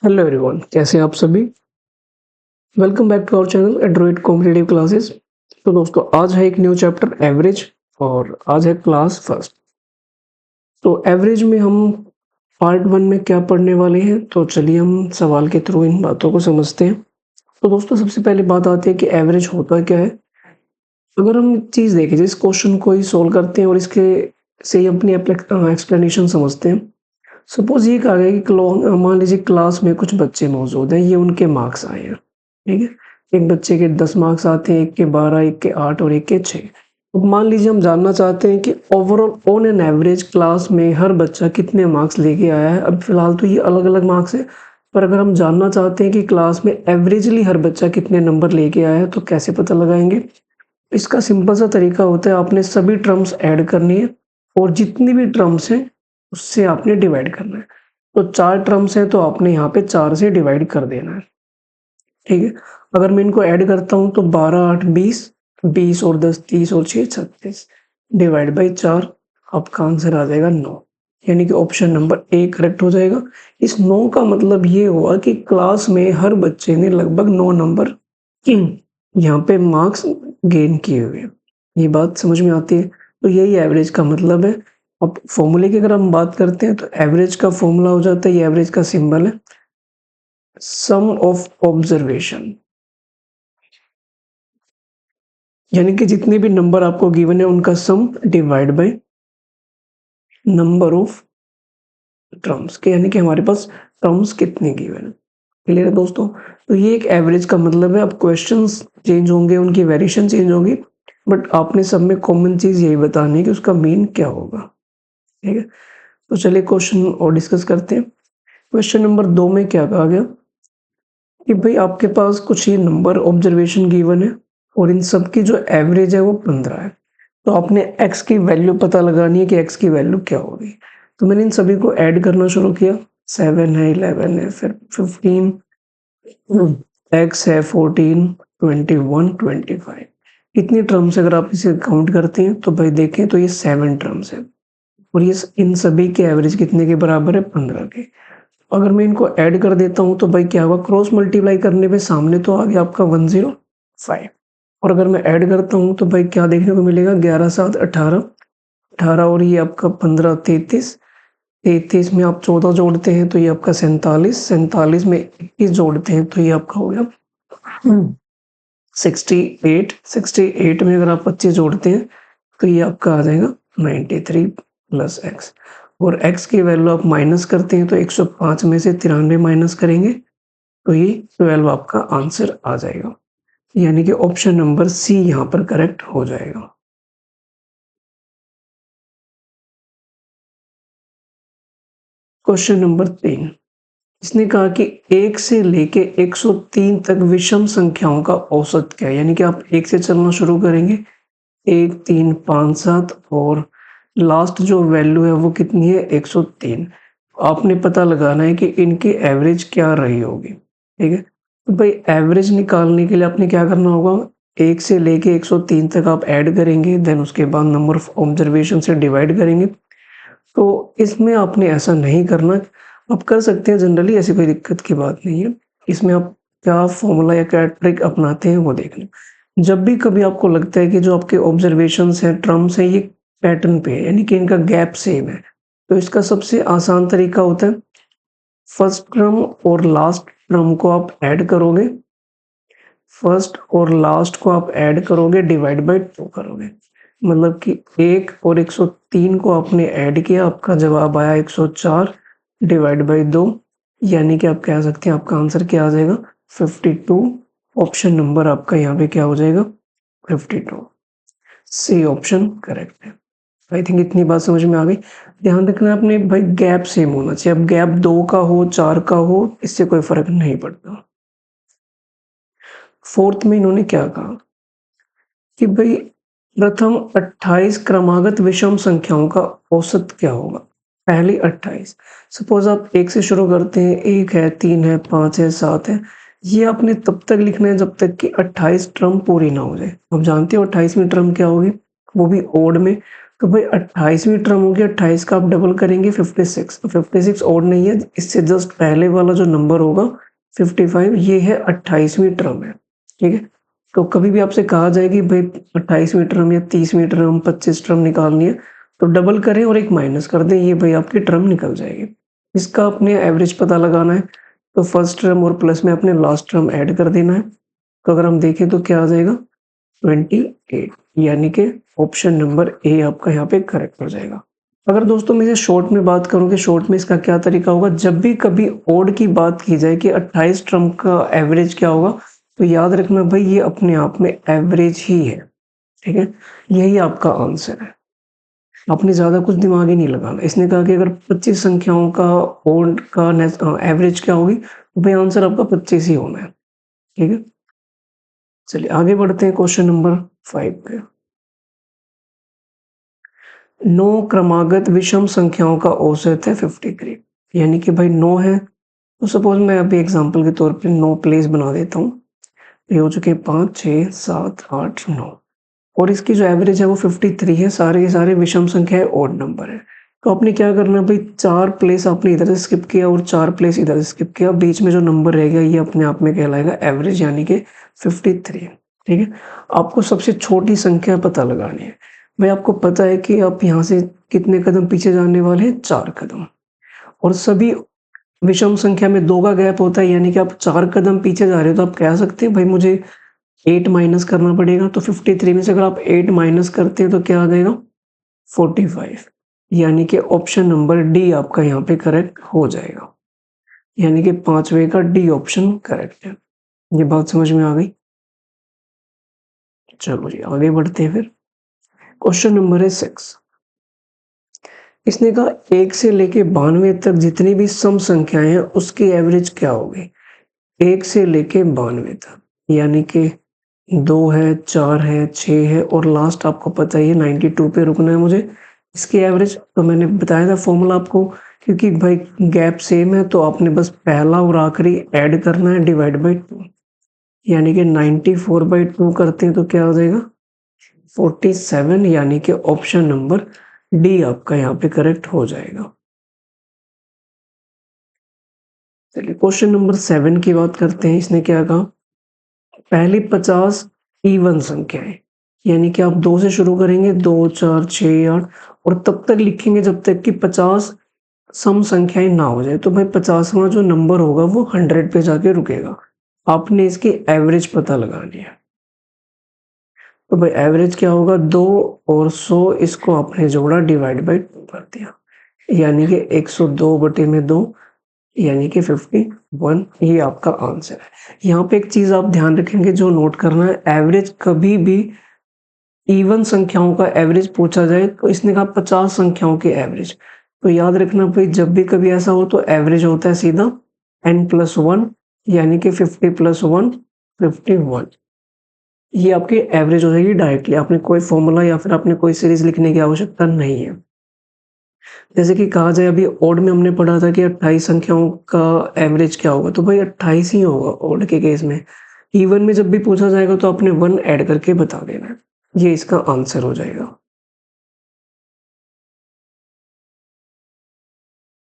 Hello everyone, कैसे हैं आप सभी। Welcome back to our channel android competitive classes. तो दोस्तों, आज है एक न्यू चैप्टर एवरेज और आज है क्लास फर्स्ट। तो एवरेज में हम पार्ट 1 में क्या पढ़ने वाले हैं, तो चलिए हम सवाल के थ्रू इन बातों को समझते हैं। तो दोस्तों, सबसे पहले बात आती है कि एवरेज होता क्या है। अगर हम चीज़ देखें, जिस क्वेश्चन को ही सोल्व करते हैं और इसके से ही अपनी एक्सप्लेनेशन समझते हैं। सपोज ये कहा गया कि मान लीजिए क्लास में कुछ बच्चे मौजूद हैं, ये उनके मार्क्स आए हैं, ठीक है। एक बच्चे के 10 मार्क्स आते हैं, एक के 12, एक के 8 और एक के 6। अब मान लीजिए हम जानना चाहते हैं कि overall on an average class में हर बच्चा कितने मार्क्स लेके आया है। अब फिलहाल तो ये अलग अलग मार्क्स है, पर अगर हम जानना चाहते हैं कि क्लास में एवरेजली हर बच्चा कितने नंबर लेके आया है, तो कैसे पता लगाएंगे। इसका सिंपल सा तरीका होता है, आपने सभी टर्म्स ऐड करनी है और जितनी भी टर्म्स हैं उससे आपने डिवाइड करना है। तो 4 टर्म्स हैं तो आपने यहाँ पे 4 से डिवाइड कर देना है, ठीक है। अगर मैं इनको ऐड करता हूँ तो 12 8 20, 20 और 10 30 और 6 36, डिवाइड बाई 4, आपका आंसर आ जाएगा 9। यानी कि ऑप्शन नंबर ए करेक्ट हो जाएगा। इस 9 का मतलब ये हुआ कि क्लास में हर बच्चे ने लगभग 9 नंबर यहाँ पे मार्क्स गेन किए हुए हैं। ये बात समझ में आती है। तो यही एवरेज का मतलब है। अब फॉर्मूले की अगर हम बात करते हैं तो एवरेज का फॉर्मूला हो जाता है, ये एवरेज का सिंबल है सम ऑफ ऑब्जर्वेशन। यानी कि जितने भी नंबर आपको गिवन है उनका sum divide by number of terms के, यानी कि हमारे पास टर्म्स कितने गिवन है। क्लियर है दोस्तों। तो ये एक एवरेज का मतलब है। अब क्वेश्चंस चेंज होंगे, उनकी वेरिएशन चेंज होगी, बट आपने सब में कॉमन चीज यही बतानी है कि उसका मीन क्या होगा, ठीक है। तो चलिए क्वेश्चन और डिस्कस करते हैं। क्वेश्चन नंबर 2 में क्या कहा गया कि भाई आपके पास कुछ ये नंबर ऑब्जर्वेशन गिवन है और इन सब की जो एवरेज है वो 15 है। तो आपने x की वैल्यू पता लगानी है कि x की वैल्यू क्या होगी। तो मैंने इन सभी को ऐड करना शुरू किया। 7 है, 11 है, फिर 15, x है 14, 21, 25। इतनी टर्म्स अगर आप इसे काउंट करते हैं तो भाई देखें तो ये 7 टर्म्स है और ये इन सभी के एवरेज कितने के बराबर है, 15 के। अगर मैं इनको ऐड कर देता हूँ तो भाई क्या होगा, क्रॉस मल्टीप्लाई करने पे सामने तो आ गया आपका 105। और अगर मैं ऐड करता हूँ तो भाई क्या देखने को मिलेगा, 11 7 18, 18 और ये आपका 15 33, 33 में आप 14 जोड़ते हैं तो ये आपका 47, 47 में 21 जोड़ते हैं तो ये आपका हो गया 68, 68 में अगर आप 25 जोड़ते हैं तो ये आपका आ जाएगा 93 प्लस x। और x की वैल्यू आप माइनस करते हैं तो 105 में से 93 माइनस करेंगे तो ये 12 आपका आंसर आ जाएगा। यानी कि ऑप्शन नंबर सी यहाँ पर करेक्ट हो जाएगा। क्वेश्चन नंबर 3, इसने कहा कि 1 से लेके 103 तक विषम संख्याओं का औसत क्या है। यानी कि आप 1 से चलना शुरू करेंगे, 1 3 5 7 और लास्ट जो वैल्यू है वो कितनी है, 103। आपने पता लगाना है कि इनकी एवरेज क्या रही होगी, ठीक है। तो भाई एवरेज निकालने के लिए आपने क्या करना होगा, 1 से लेके 103 तक आप ऐड करेंगे, देन उसके बाद नंबर ऑफ ऑब्जर्वेशन से डिवाइड करेंगे। तो इसमें आपने ऐसा नहीं करना। आप कर सकते हैं जनरली, ऐसी कोई दिक्कत की बात नहीं है। इसमें आप क्या फॉर्मूला या क्या ट्रिक अपनाते हैं वो देख लें। जब भी कभी आपको लगता है कि जो आपके ऑब्जर्वेशंस हैं, टर्म्स हैं, ये पैटर्न पे है, यानी कि इनका गैप सेम है, तो इसका सबसे आसान तरीका होता है फर्स्ट टर्म और लास्ट टर्म को आप ऐड करोगे, फर्स्ट और लास्ट को आप ऐड करोगे, डिवाइड बाय 2 करोगे। मतलब कि 1 और 103 को आपने ऐड किया, आपका जवाब आया 104 डिवाइड बाय 2। यानी कि आप कह सकते हैं आपका आंसर क्या आ जाएगा, 52। ऑप्शन नंबर आपका यहाँ पे क्या हो जाएगा, 52। सी ऑप्शन करेक्ट है। आई थिंक इतनी बात समझ में आ गई। ध्यान रखना अपने भाई गैप सेम होना चाहिए। अब गैप 2 का हो, 4 का हो, इससे कोई फर्क नहीं पड़ता। फोर्थ में इन्होंने क्या कहा कि भाई प्रथम 28 क्रमागत विषम संख्याओं का औसत क्या होगा। पहली 28, सपोज आप 1 से शुरू करते हैं, 1 है, 3 है, 5 है, 7 है। ये आपने तब तक लिखना है जब तक कि 28 टर्म पूरी ना हो जाए। आप जानते हो 28वीं टर्म क्या होगी, वो भी ओड में। तो भाई 28वीं टर्म होगी, 28 का आप डबल करेंगे 56, तो 56 और नहीं है, इससे जस्ट पहले वाला जो नंबर होगा 55, ये है 28वीं टर्म है, ठीक है। तो कभी भी आपसे कहा जाए कि भाई 28वीं टर्म या 30वीं टर्म 25 टर्म निकालनी है, तो डबल करें और एक माइनस कर दें, ये भाई आपकी टर्म निकल जाएगी। इसका अपने एवरेज पता लगाना है, तो फर्स्ट टर्म और प्लस में अपने लास्ट टर्म ऐड कर देना है। तो अगर हम देखें तो क्या आ जाएगा 28, यानी कि ऑप्शन नंबर ए आपका यहाँ पे करेक्ट हो जाएगा। अगर दोस्तों मैं इसे शॉर्ट में बात करूं कि शॉर्ट में इसका क्या तरीका होगा, जब भी कभी ओड की बात की जाए कि 28 टर्म का एवरेज क्या होगा, तो याद रखना भाई ये अपने आप में एवरेज ही है, ठीक है। यही आपका आंसर है, आपने ज्यादा कुछ दिमाग ही नहीं लगाना। इसने कहा कि अगर 25 संख्याओं का ओड का एवरेज क्या होगी, तो भाई आंसर आपका 25 ही होना है, ठीक है। चलिए आगे बढ़ते हैं क्वेश्चन नंबर 5 पे। 9 क्रमागत विषम संख्याओं का औसत है 53, यानी कि भाई 9 है, तो सपोज मैं अभी एग्जांपल के तौर पे 9 प्लेस बना देता हूँ। ये हो चुके 5, 6, 7, 8, 9 और इसकी जो एवरेज है वो 53 है। सारे के सारे विषम संख्या है, ऑड नंबर है। तो आपने क्या करना है भाई, 4 प्लेस आपने इधर से स्किप किया और 4 प्लेस इधर से स्किप किया, बीच में जो नंबर रह गया ये अपने आप में कहलाएगा एवरेज, यानी कि 53, ठीक है। आपको सबसे छोटी संख्या पता लगानी है। भाई आपको पता है कि आप यहाँ से कितने कदम पीछे जाने वाले हैं, 4 कदम, और सभी विषम संख्या में 2 का गैप होता है, यानी कि आप 4 कदम पीछे जा रहे हो, तो आप कह सकते हैं भाई मुझे 8 माइनस करना पड़ेगा। तो 53 में से अगर आप 8 माइनस करते हैं तो क्या आ जाएगा 45, यानी कि ऑप्शन नंबर डी आपका यहाँ पे करेक्ट हो जाएगा, यानी कि 5वें का डी ऑप्शन करेक्ट है। ये बात समझ में आ गई। चलो जी आगे बढ़ते हैं फिर। क्वेश्चन नंबर है 6। इसने कहा 1 से लेके 92 तक जितनी भी सम संख्याएं हैं उसकी एवरेज क्या होगी। 1 से लेके 92 तक, यानी कि 2 है, 4 है, 6 है और लास्ट आपको पता ही है 92 पे रुकना है मुझे। इसकी एवरेज तो मैंने बताया था फॉर्मूला आपको, क्योंकि भाई गैप सेम है तो आपने बस पहला और आखिरी ऐड करना है, डिवाइड बाई 2, यानी कि 94/2 करते हैं तो क्या हो जाएगा 47, यानी कि ऑप्शन नंबर डी आपका यहाँ पे करेक्ट हो जाएगा। चलिए क्वेश्चन नंबर 7 की बात करते हैं। इसने क्या कहा, पहली 50 इवन संख्याएं, यानी कि आप 2 से शुरू करेंगे, 2, 4, 6, 8 और तब तक लिखेंगे जब तक कि 50 सम संख्याएं ना हो जाए। तो भाई 50वां जो नंबर होगा वो 100 पे जाके रुकेगा। आपने इसकी एवरेज पता लगानी है। तो भाई एवरेज क्या होगा, 2 और 100 इसको आपने जोड़ा, डिवाइड बाई 2 कर दिया, यानी कि 102 बटे में 2, यानी कि 51, ये आपका आंसर है। यहाँ पे एक चीज आप ध्यान रखेंगे जो नोट करना है, एवरेज कभी भी इवन संख्याओं का एवरेज पूछा जाए तो इसने कहा 50 संख्याओं के एवरेज, तो याद रखना भाई जब भी कभी ऐसा हो तो एवरेज होता है सीधा n+1, यानी कि 50 + 1 51, ये आपकी एवरेज हो जाएगी डायरेक्टली। आपने कोई फॉर्मूला या फिर आपने कोई सीरीज लिखने की आवश्यकता नहीं है। जैसे कि कहा जाए अभी ओड में हमने पढ़ा था कि 28 संख्याओं का एवरेज क्या होगा, तो भाई 28 ही होगा ओड के केस में। इवन में जब भी पूछा जाएगा तो आपने 1 ऐड करके बता देना है, ये इसका आंसर हो जाएगा।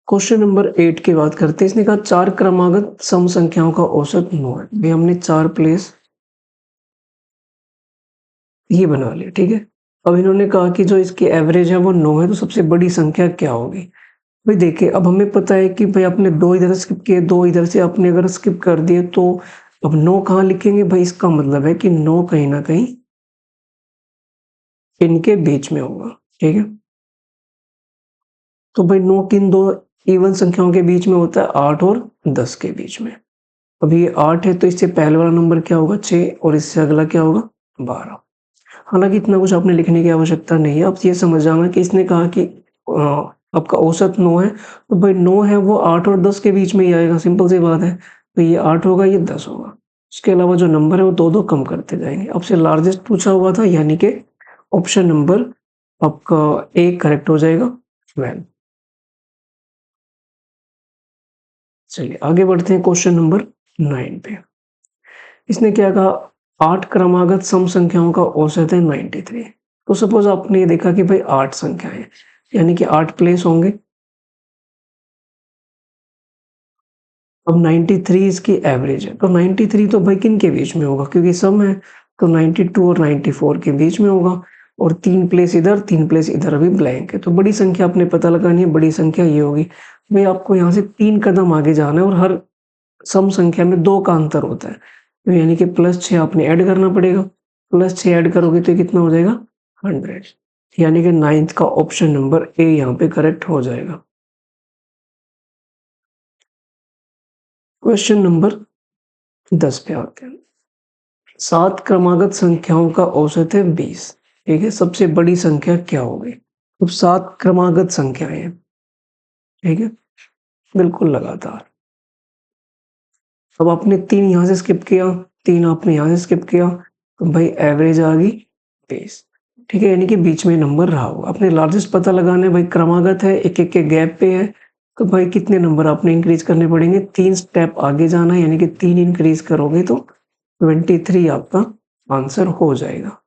क्वेश्चन नंबर 8 की बात करते हैं। इसने कहा 4 क्रमागत सम संख्याओं का औसत 9 है। भाई हमने 4 प्लेस ये बना लिया, ठीक है। अब इन्होंने कहा कि जो इसकी एवरेज है वो 9 है, तो सबसे बड़ी संख्या क्या होगी। भाई देखिए अब हमें पता है कि भाई आपने 2 इधर स्किप किए, 2 इधर से आपने अगर स्किप कर दिए तो अब 9 कहाँ लिखेंगे भाई, इसका मतलब है कि 9 कहीं ना कहीं इनके बीच में होगा, ठीक है। तो भाई 9 किन दो इवन संख्याओं के बीच में होता है, 8 और 10 के बीच में। अभी ये 8 है तो इससे पहले वाला नंबर क्या होगा 6 और इससे अगला क्या होगा 12। हालांकि इतना कुछ आपने लिखने की आवश्यकता नहीं है। आप ये समझ जाना कि इसने कहा कि आपका औसत 9 है, तो भाई 9 है वो 8 और 10 के बीच में ही आएगा, सिंपल सी बात है। तो ये 8 होगा, ये 10 होगा। इसके अलावा जो नंबर है वो 2-2 कम करते जाएंगे। आपसे लार्जेस्ट पूछा हुआ था, यानी कि ऑप्शन नंबर आपका ए करेक्ट हो जाएगा 12। चलिए आगे बढ़ते हैं क्वेश्चन नंबर 9 पे। इसने क्या कहा, 8 क्रमागत सम संख्याओं का औसत है 93। तो सपोज आपने ये देखा कि भाई 8 संख्याएं, यानी कि 8 प्लेस होंगे। अब 93 इसकी एवरेज है, तो 93 तो भाई किन के बीच में होगा, क्योंकि सम है, तो 92 और 94 के बीच में होगा। और 3 प्लेस इधर, 3 प्लेस इधर अभी ब्लैंक है, तो बड़ी संख्या आपने पता लगानी है। बड़ी संख्या ये होगी भाई, आपको यहाँ से 3 कदम आगे जाना है और हर सम संख्या में 2 का अंतर होता है, तो यानी कि +6 आपने ऐड करना पड़ेगा। +6 ऐड करोगे तो कितना हो जाएगा 100, यानी कि 9th का ऑप्शन नंबर ए यहाँ पे करेक्ट हो जाएगा। क्वेश्चन नंबर 10 पे आते हैं। 7 क्रमागत संख्याओं का औसत है 20, ठीक है। सबसे बड़ी संख्या क्या होगी? तो 7 क्रमागत संख्याएं हैं, ठीक है, बिल्कुल लगातार। अब आपने 3 यहाँ से स्किप किया, 3 आपने यहाँ से स्किप किया, तो भाई एवरेज आ गई 20, ठीक है, यानी कि बीच में नंबर रहा होगा। अपने लार्जेस्ट पता लगाना है भाई, क्रमागत है, एक-एक के गैप पे है, तो भाई कितने नंबर आपने इंक्रीज करने पड़ेंगे, 3 स्टेप आगे जाना है, यानी कि 3 इंक्रीज करोगे तो 23 आपका आंसर हो जाएगा।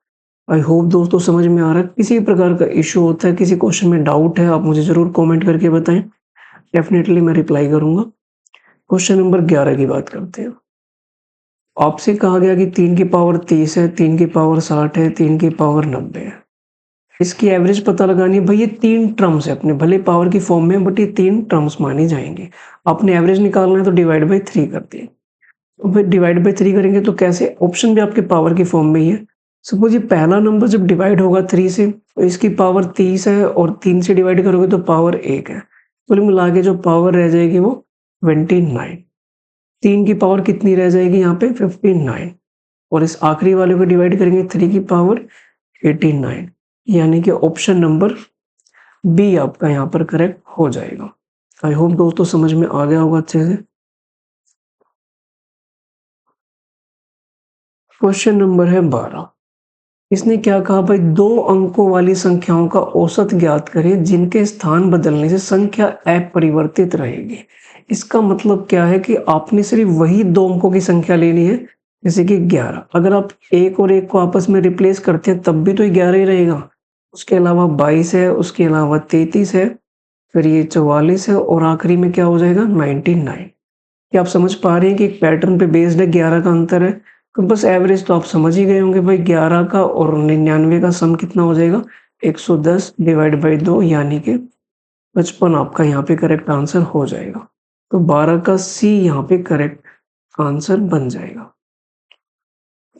आई होप दोस्तों समझ में आ रहा है। किसी भी प्रकार का इश्यू होता है, किसी क्वेश्चन में डाउट है, आप मुझे ज़रूर कमेंट करके बताएं, डेफिनेटली मैं रिप्लाई करूंगा। क्वेश्चन नंबर 11 की बात करते हैं। आपसे कहा गया कि 3 की पावर 30 है, 3 की पावर 60 है, 3 की पावर 90 है। इसकी एवरेज पता लगानी है। भाई ये 3 टर्म्स है अपने, भले पावर की फॉर्म में, बट ये 3 टर्म्स मानी जाएंगे। आपने एवरेज निकालना है तो डिवाइड बाई 3 कर दिए। तो भाई डिवाइड बाई 3 करेंगे तो कैसे, ऑप्शन भी आपके पावर की फॉर्म में ही है। सपोज ये पहला नंबर जब डिवाइड होगा 3 से, तो इसकी पावर 30 है और 3 से डिवाइड करोगे तो पावर 1 है। कुल मिला के जो पावर रह जाएगी वो 29। 3 की पावर कितनी रह जाएगी यहाँ पे 59, और इस आखिरी वाले को डिवाइड करेंगे 3 की पावर 89, यानी कि ऑप्शन नंबर बी आपका यहाँ पर करेक्ट हो जाएगा। आई होप दोस्तों समझ में आ गया होगा अच्छे से। क्वेश्चन नंबर है 12। इसने क्या कहा भाई, 2 अंकों वाली संख्याओं का औसत ज्ञात करें जिनके स्थान बदलने से संख्या अपरिवर्तित रहेगी। इसका मतलब क्या है कि आपने सिर्फ वही 2 अंकों की संख्या लेनी है, जैसे कि 11। अगर आप 1 और 1 को आपस में रिप्लेस करते हैं तब भी तो 11 ही रहेगा। उसके अलावा 22 है, उसके अलावा 33 है, फिर ये 44 है, और आखिरी में क्या हो जाएगा 99। क्या आप समझ पा रहे हैं कि एक पैटर्न पे बेस्ड है, 11 का अंतर है। तो बस एवरेज तो आप समझ ही गए होंगे भाई, 11 का और 99 का सम कितना हो जाएगा 110 डिवाइड बाई 2, यानी कि 55 आपका यहाँ पे करेक्ट आंसर हो जाएगा। तो 12 का सी यहाँ पे करेक्ट आंसर बन जाएगा।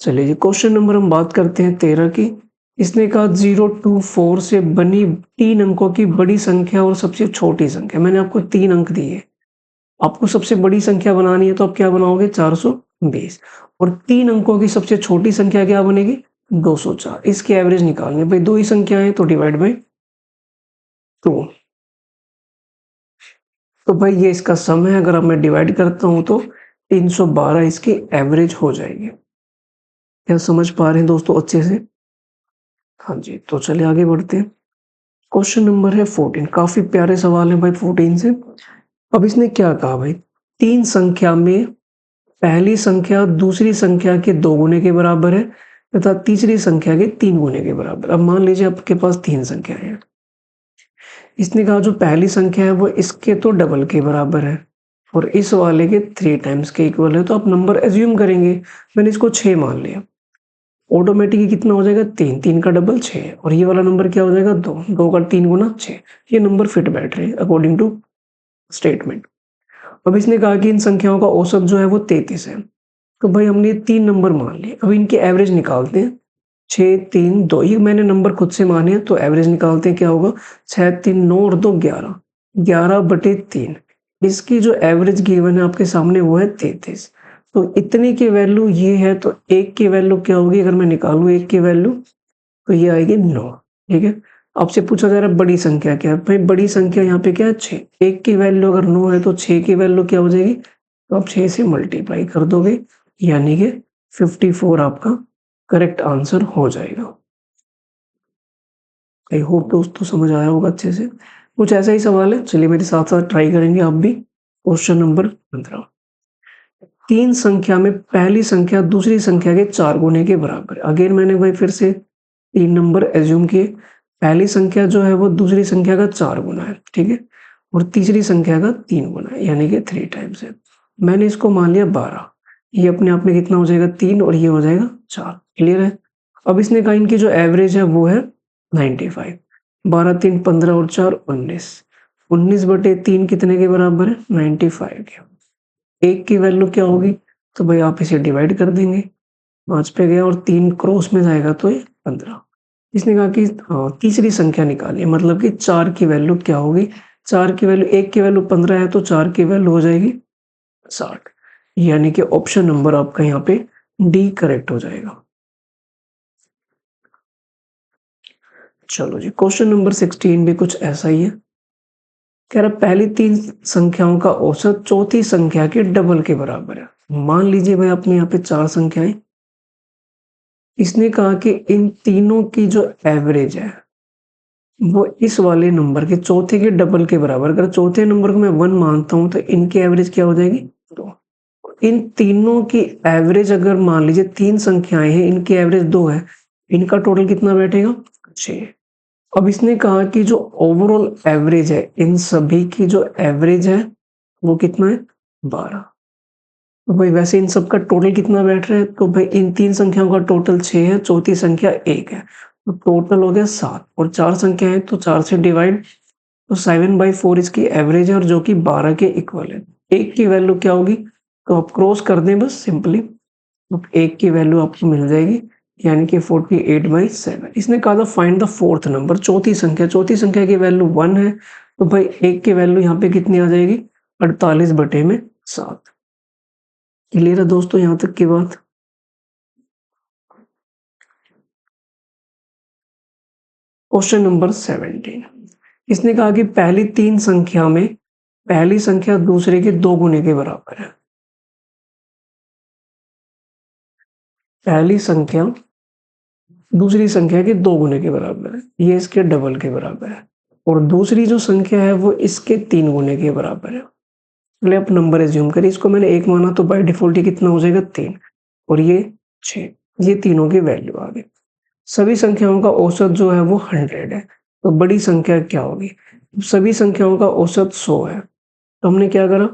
चलिए जी, क्वेश्चन नंबर हम बात करते हैं 13 की। इसने कहा 0 to 4 से बनी 3 अंकों की बड़ी संख्या और सबसे छोटी संख्या। मैंने आपको 3 अंक दिए, आपको सबसे बड़ी संख्या बनानी है तो आप क्या बनाओगे 420, और 3 अंकों की सबसे छोटी संख्या क्या बनेगी 204। इसकी एवरेज निकालनी है भाई, 2 ही संख्याएं तो डिवाइड बाई 2। तो भाई ये इसका सम है, अगर अब मैं डिवाइड करता हूं तो 312 इसकी एवरेज हो जाएगी। क्या समझ पा रहे हैं दोस्तों अच्छे से? हाँ जी, तो चलिए आगे बढ़ते हैं। क्वेश्चन नंबर है 14। काफी प्यारे सवाल है भाई 14 से। अब इसने क्या कहा भाई, 3 संख्या में पहली संख्या दूसरी संख्या के 2 गुने के बराबर है तथा तीसरी संख्या के 3 गुने के बराबर। अब मान लीजिए आपके पास 3 संख्याएं हैं। इसने कहा जो पहली संख्या है वो इसके तो डबल के बराबर है और इस वाले के 3 टाइम्स के इक्वल है, तो आप नंबर एज्यूम करेंगे। मैंने इसको 6 मान लिया, ऑटोमेटिकली कितना हो जाएगा 3, 3 का डबल 6, और ये वाला नंबर क्या हो जाएगा 2, 2 का 3 गुना 6। ये नंबर फिट बैठ रहे हैं अकॉर्डिंग टू स्टेटमेंट। अब इसने कहा कि इन संख्याओं का औसत जो है वो 33 है, तो भाई हमने 3 नंबर मान लिए। अब इनकी एवरेज निकालते हैं। 6 3 2, ये मैंने नंबर खुद से माने हैं तो एवरेज निकालते हैं। क्या होगा 6 3 9 और 2 11, 11/3। इसकी जो एवरेज गिवन है आपके सामने वो है 33। तो इतने की वैल्यू ये है, तो 1 की वैल्यू क्या होगी, अगर मैं निकालूं 1 की वैल्यू तो ये आएगी 9। ठीक है, आपसे पूछा जा रहा है बड़ी संख्या क्या है, भाई बड़ी संख्या यहाँ पे क्या है 6। 1 की वैल्यू अगर 9 है तो 6 की वैल्यू क्या हो जाएगी, तो आप 6 से मल्टीप्लाई कर दोगे, यानी कि 54 आपका करेक्ट आंसर हो जाएगा। आई होप दोस्तों समझ आया होगा अच्छे से। कुछ ऐसा ही सवाल है, चलिए मेरे साथ साथ ट्राई करेंगे आप भी। Question number 15। 3 संख्या में पहली संख्या दूसरी संख्या के 4 गुने के बराबर। अगेन मैंने भाई फिर से 3 नंबर एज्यूम किए, पहली संख्या जो है वो दूसरी संख्या का 4 गुना है, ठीक है, और तीसरी संख्या का 3 गुना है, यानी कि 3 टाइम्स है। मैंने इसको मान लिया 12, ये अपने आप में कितना हो जाएगा 3 और ये हो जाएगा 4, क्लियर है। अब इसने कहा इनकी जो एवरेज है वो है 95, 12 3 15 और 4 19, 19/3 कितने के बराबर है 95 के। एक की वैल्यू क्या होगी, तो भाई आप इसे डिवाइड कर देंगे, 5 पे गया और 3 क्रॉस में जाएगा तो ये 15। इसने कहा कि तीसरी संख्या निकालिए, मतलब कि 4 की वैल्यू क्या होगी, 4 की वैल्यू, 1 की वैल्यू 15 है तो 4 की वैल्यू हो जाएगी 60, यानी कि ऑप्शन नंबर आपका यहाँ पे डी करेक्ट हो जाएगा। चलो जी, क्वेश्चन नंबर 16 भी कुछ ऐसा ही है। कह रहा पहली 3 संख्याओं का औसत चौथी संख्या के डबल के बराबर है। मान लीजिए भाई आपने यहाँ पे 4 संख्याएं, इसने कहा कि इन तीनों की जो एवरेज है वो इस वाले नंबर के चौथे के डबल के बराबर। अगर चौथे नंबर को मैं 1 मानता हूं तो इनकी एवरेज क्या हो जाएगी 2। इन तीनों की एवरेज अगर मान लीजिए 3 संख्याएं हैं, इनकी एवरेज 2 है, इनका टोटल कितना बैठेगा 6। अब इसने कहा कि जो ओवरऑल एवरेज है, इन सभी की जो एवरेज है वो कितना है 12। तो भाई वैसे इन सब का टोटल कितना बैठ रहा है, तो भाई इन 3 संख्याओं का टोटल 6 है, चौथी संख्या 1 है, तो टोटल हो गया 7 और 4 संख्या है तो 4 से डिवाइड, तो 7/4 इसकी एवरेज है और जो कि 12 के इक्वल है। 1 की वैल्यू क्या होगी, तो आप क्रॉस कर दें बस सिंपली, तो 1 की वैल्यू आपको मिल जाएगी, यानी कि 48/7। इसने कहा था फाइंड द फोर्थ नंबर, चौथी संख्या, चौथी संख्या की वैल्यू 1 है, तो भाई 1 की वैल्यू यहाँ पे कितनी आ जाएगी 48/7। क्लियर है दोस्तों यहाँ तक की बात। क्वेश्चन नंबर 17, इसने कहा कि पहली 3 संख्या में पहली संख्या दूसरे के 2 गुने के बराबर है। पहली संख्या दूसरी संख्या के 2 गुने के बराबर है, ये इसके डबल के बराबर है, और दूसरी जो संख्या है वो इसके 3 गुने के बराबर है। पहले आप नंबर एज्यूम करिए, इसको मैंने 1 माना तो बाय डिफॉल्ट ये कितना हो जाएगा 3 और ये 6, ये तीनों की वैल्यू आ गई। सभी संख्याओं का औसत जो है वो 100 है, तो बड़ी संख्या क्या होगी, सभी संख्याओं का औसत 100 है, तो हमने क्या करा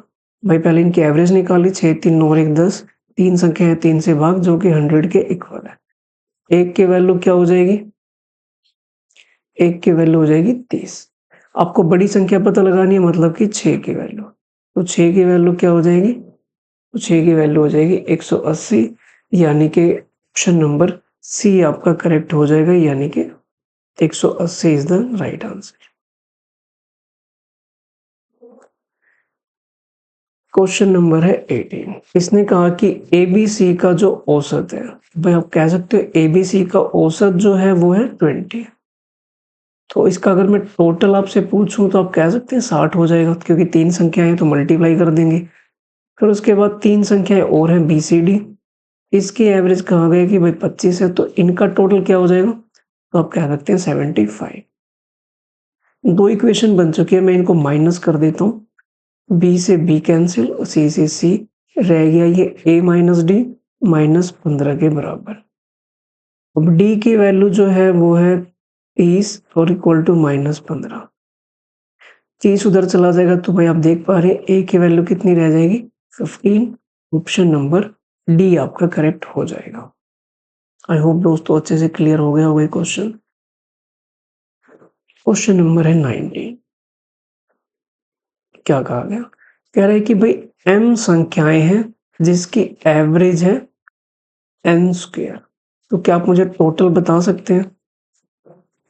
भाई पहले इनकी एवरेज निकाली, 6 3 9 और 1 10, 3 संख्या है 3 से भाग जो कि 100 के इक्वल है। 1 की वैल्यू क्या हो जाएगी, 1 की वैल्यू हो जाएगी 30। आपको बड़ी संख्या पता लगानी है, मतलब कि 6 की वैल्यू, तो 6 की वैल्यू क्या हो जाएगी, तो 6 की वैल्यू हो जाएगी 180, यानी कि ऑप्शन नंबर सी आपका करेक्ट हो जाएगा, यानी कि 180 is the right answer. Question number है 18, इसने कहा कि एबीसी का जो औसत है, भाई आप कह सकते हो एबीसी का औसत जो है वो है 20, तो इसका अगर मैं टोटल आपसे पूछूं तो आप कह सकते हैं 60 हो जाएगा, क्योंकि 3 संख्याएं तो मल्टीप्लाई कर देंगे। फिर उसके बाद 3 संख्याएं और हैं बीसीडी, इसकी एवरेज कहा गया कि भाई 25 है, तो इनका टोटल क्या हो जाएगा, तो आप कह सकते हैं 75। दो इक्वेशन बन चुकी है, मैं इनको माइनस कर देता हूँ, बी से बी कैंसिल और सी से सी, रह गया ये a माइनस डी -15 के बराबर। अब डी की वैल्यू जो है वो है 30 और इक्वल टू -15, 30 उधर चला जाएगा तो भाई आप देख पा रहे हैं a की वैल्यू कितनी रह जाएगी 15। ऑप्शन नंबर डी आपका करेक्ट हो जाएगा। आई होप दोस्तों अच्छे से क्लियर हो गया होगा क्वेश्चन। क्वेश्चन नंबर है 19, क्या कहा गया, कह रहा है कि भाई m संख्याएं हैं जिसकी एवरेज है n स्क्वायर, तो क्या आप मुझे टोटल बता सकते हैं,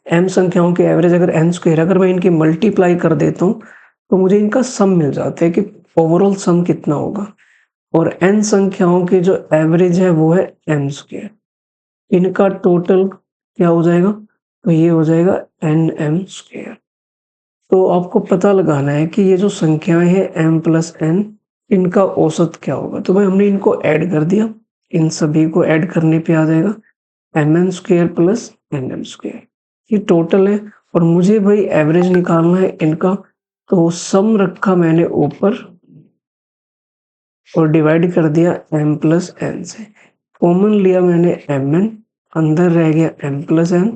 m संख्याओं की एवरेज अगर n स्क्वायर, अगर मैं इनकी मल्टीप्लाई कर देता हूँ तो मुझे इनका सम मिल जाता है कि ओवरऑल सम कितना होगा, और n संख्याओं की जो एवरेज है वो है m स्क्वायर, इनका टोटल क्या हो जाएगा, तो ये हो जाएगा nm स्क्वायर। तो आपको पता लगाना है कि ये जो संख्याएं हैं m प्लस n, इनका औसत क्या होगा, तो भाई हमने इनको ऐड कर दिया, इन सभी को ऐड करने पे आ जाएगा mn square plus nm square, ये टोटल है, और मुझे भाई एवरेज निकालना है इनका, तो सम रखा मैंने ऊपर और डिवाइड कर दिया m प्लस n से, कॉमन लिया मैंने mn, अंदर रह गया m प्लस n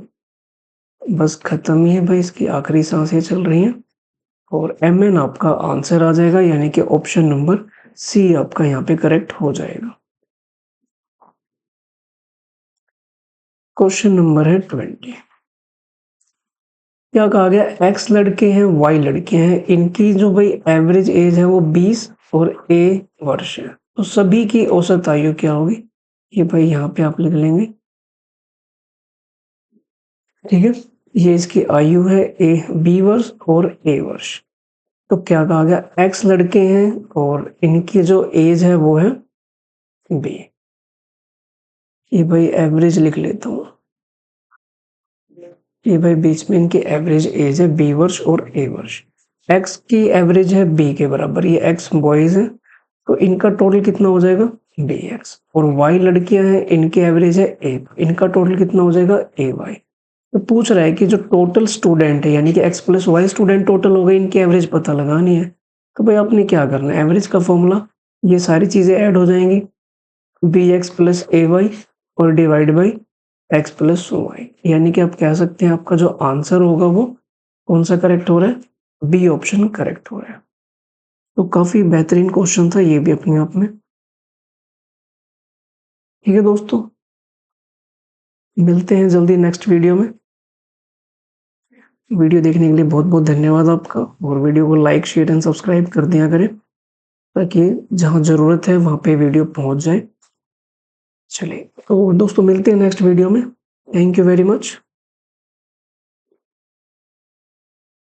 बस खत्म ही है भाई, इसकी आखिरी सांसें चल रही हैं और MN आपका आंसर आ जाएगा, यानी कि ऑप्शन नंबर सी आपका यहाँ पे करेक्ट हो जाएगा। क्वेश्चन नंबर है 20। क्या कहा गया, X लड़के हैं Y लड़के हैं, इनकी जो भाई एवरेज एज है वो 20 और A वर्ष है, तो सभी की औसत आयु क्या होगी, ये भाई यहाँ पे आप लिख लेंगे। ठीक है, ये इसकी आयु है B वर्ष और A वर्ष। तो क्या कहा गया, X लड़के हैं और इनकी जो एज है वो है B। ये भाई एवरेज लिख लेता हूँ, ये भाई बीच में इनकी एवरेज एज है B वर्ष और A वर्ष। X की एवरेज है B के बराबर, ये X बॉयज है, तो इनका टोटल कितना हो जाएगा BX। और Y लड़कियां हैं, इनकी एवरेज है A, इनका टोटल कितना हो जाएगा AY। तो पूछ रहा है कि जो टोटल स्टूडेंट है, यानी कि X plus Y student total हो गए, इनकी एवरेज पता लगानी है। तो भाई आपने क्या करना है, एवरेज का फॉर्मूला, ये सारी चीजें ऐड हो जाएंगी, BX प्लस AY और divide by X plus Y, यानी कि आप कह सकते हैं आपका जो आंसर होगा वो कौन सा करेक्ट हो रहा है, B ऑप्शन करेक्ट हो रहा है। तो काफी बेहतरीन क्वेश्चन था ये भी अपने आप में। ठीक है दोस्तों, मिलते हैं जल्दी नेक्स्ट वीडियो में। वीडियो देखने के लिए बहुत बहुत धन्यवाद आपका, और वीडियो को लाइक शेयर एंड सब्सक्राइब कर दिया करें, ताकि जहां जरूरत है वहां पे वीडियो पहुंच जाए। चलिए तो दोस्तों, मिलते हैं नेक्स्ट वीडियो में। Thank you very much.